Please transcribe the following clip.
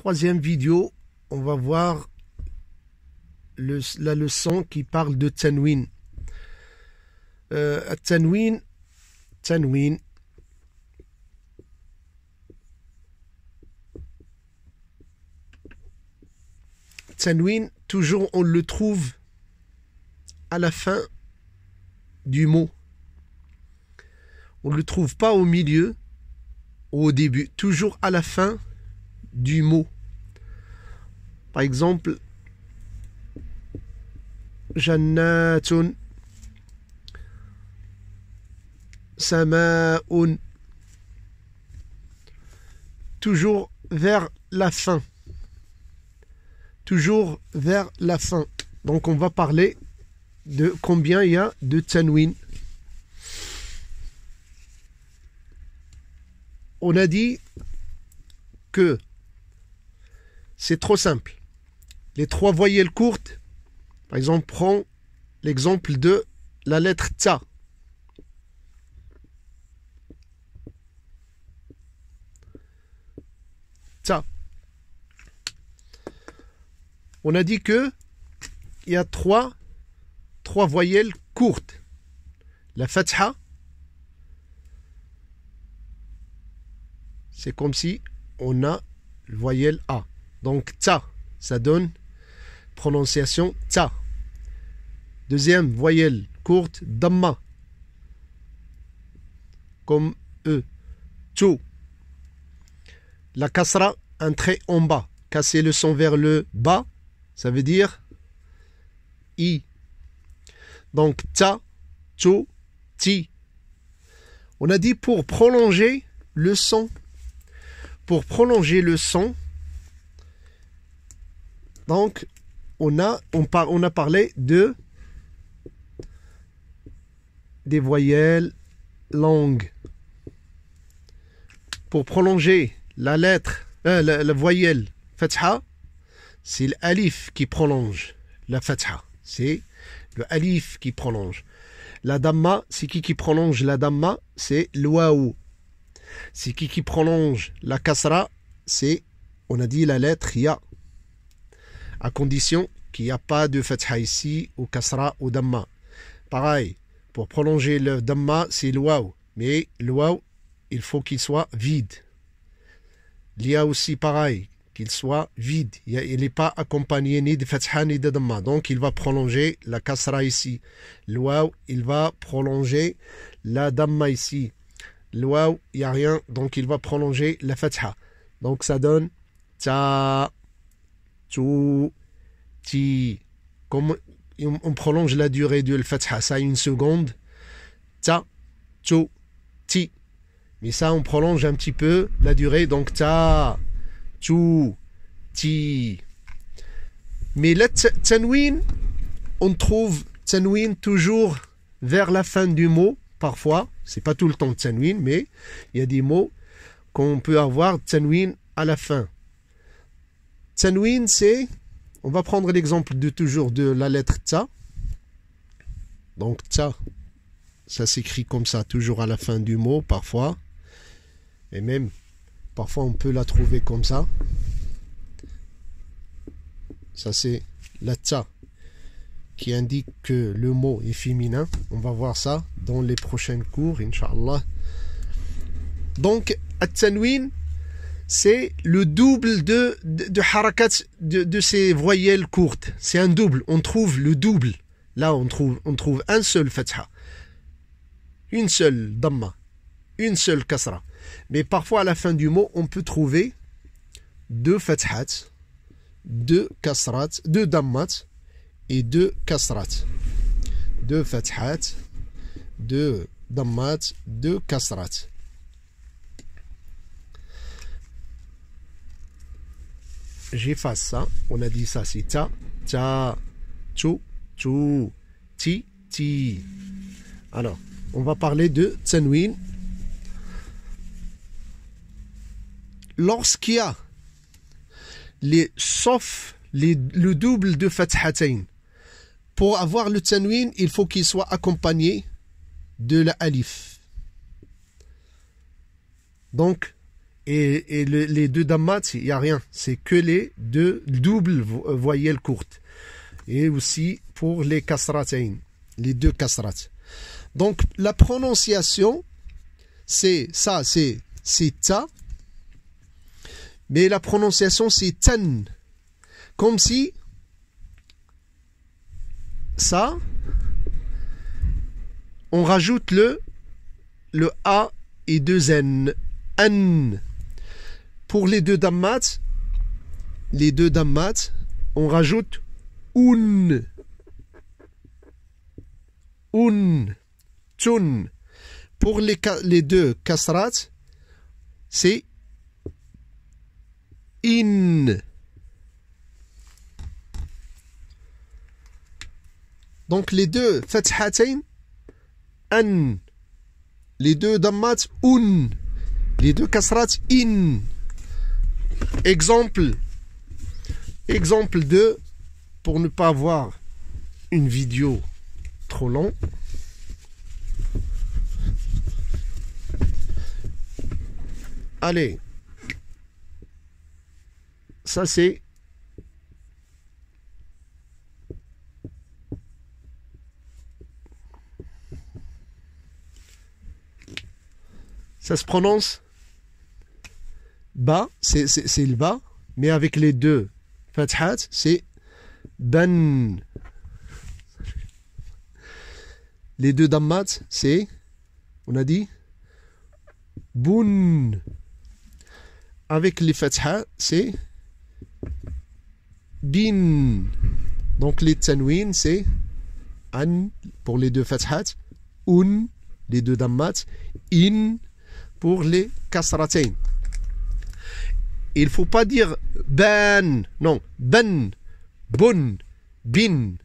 troisième vidéo, on va voir la leçon qui parle de tanwin. Tanwin, toujours on le trouve à la fin du mot. On ne le trouve pas au milieu ou au début, toujours à la fin du mot. Par exemple, Jannatun, Sama'un, toujours vers la fin. Toujours vers la fin. Donc on va parler de combien il y a de tanwin. On a dit que c'est trop simple. Les trois voyelles courtes, par exemple, prends l'exemple de la lettre ta. Ta. On a dit que il y a trois voyelles courtes. La fatha, c'est comme si on a le voyelle A. Donc ta, ça donne prononciation ta. Deuxième voyelle courte, damma, comme E. Tu. La kasra, un trait en bas. Casser le son vers le bas, ça veut dire I. Donc ta, tu, ti. On a dit pour prolonger le son. Pour prolonger le son, donc on a parlé des voyelles longues. Pour prolonger la lettre, la voyelle fatha, c'est l'alif qui prolonge la fatha. C'est le alif qui prolonge. La damma, c'est qui prolonge la damma? C'est l'waou. C'est qui prolonge la kasra? C'est, on a dit, la lettre ya. À condition qu'il n'y a pas de fatha ici, ou kasra, ou damma. Pareil, pour prolonger le damma, c'est le waw. Mais le waw, il faut qu'il soit vide. Il y a aussi pareil, qu'il soit vide. Il n'est pas accompagné ni de fatha ni de damma. Donc il va prolonger la kasra ici. Le waw, il va prolonger la damma ici. Le waw, il n'y a rien, donc il va prolonger la fatha. Donc ça donne ta, tu, ti. Comme on prolonge la durée de la fatha, ça une seconde. Ta, tu, ti. Mais ça, on prolonge un petit peu la durée, donc ta, tu, ti. Mais le tanwin, on trouve tanwin toujours vers la fin du mot, parfois. C'est pas tout le temps tanwin, mais il y a des mots qu'on peut avoir tanwin à la fin. Tanwin, c'est, on va prendre l'exemple de toujours de la lettre ta. Donc ta, ça s'écrit comme ça, toujours à la fin du mot, parfois. Et même, parfois on peut la trouver comme ça. Ça c'est la ta, qui indique que le mot est féminin. On va voir ça dans les prochains cours, Inch'Allah. Donc, at-tanwin, c'est le double de harakat de ces voyelles courtes. C'est un double. On trouve le double. Là, on trouve un seul fatha, une seule damma, une seule kasra. Mais parfois, à la fin du mot, on peut trouver deux fathats, deux kasrat, deux dammat, et deux kasrat. Deux fathat, deux dammat, deux kasrat. J'efface ça. On a dit ça, c'est ta, ta, tu, tu, ti, ti. Alors, on va parler de tanwin. Lorsqu'il y a sauf le double de fathatain, pour avoir le tanwin, il faut qu'il soit accompagné de la alif. Donc, les deux dammat, il n'y a rien. C'est que les deux doubles voyelles courtes. Et aussi pour les kasratain, les deux kasrat. Donc la prononciation, c'est ça, c'est ta. Mais la prononciation, c'est tan. Comme si ça, on rajoute le A et deux N. An. Pour les deux dammat, on rajoute un. Tun. Pour les deux kasrat, c'est in. Donc les deux fathatain, an. Les deux dammat, un. Les deux kasrat, in. Exemple 2, pour ne pas avoir une vidéo trop longue. Allez. Ça c'est ça se prononce ba, c'est le ba, mais avec les deux fathat, c'est ban. Les deux dammat, c'est, on a dit, boun. Avec les fatha, c'est bin. Donc les tanwin, c'est an pour les deux fathat, un, les deux dammat, in pour les kasratain. Il ne faut pas dire ban, non, ban, bun, bin.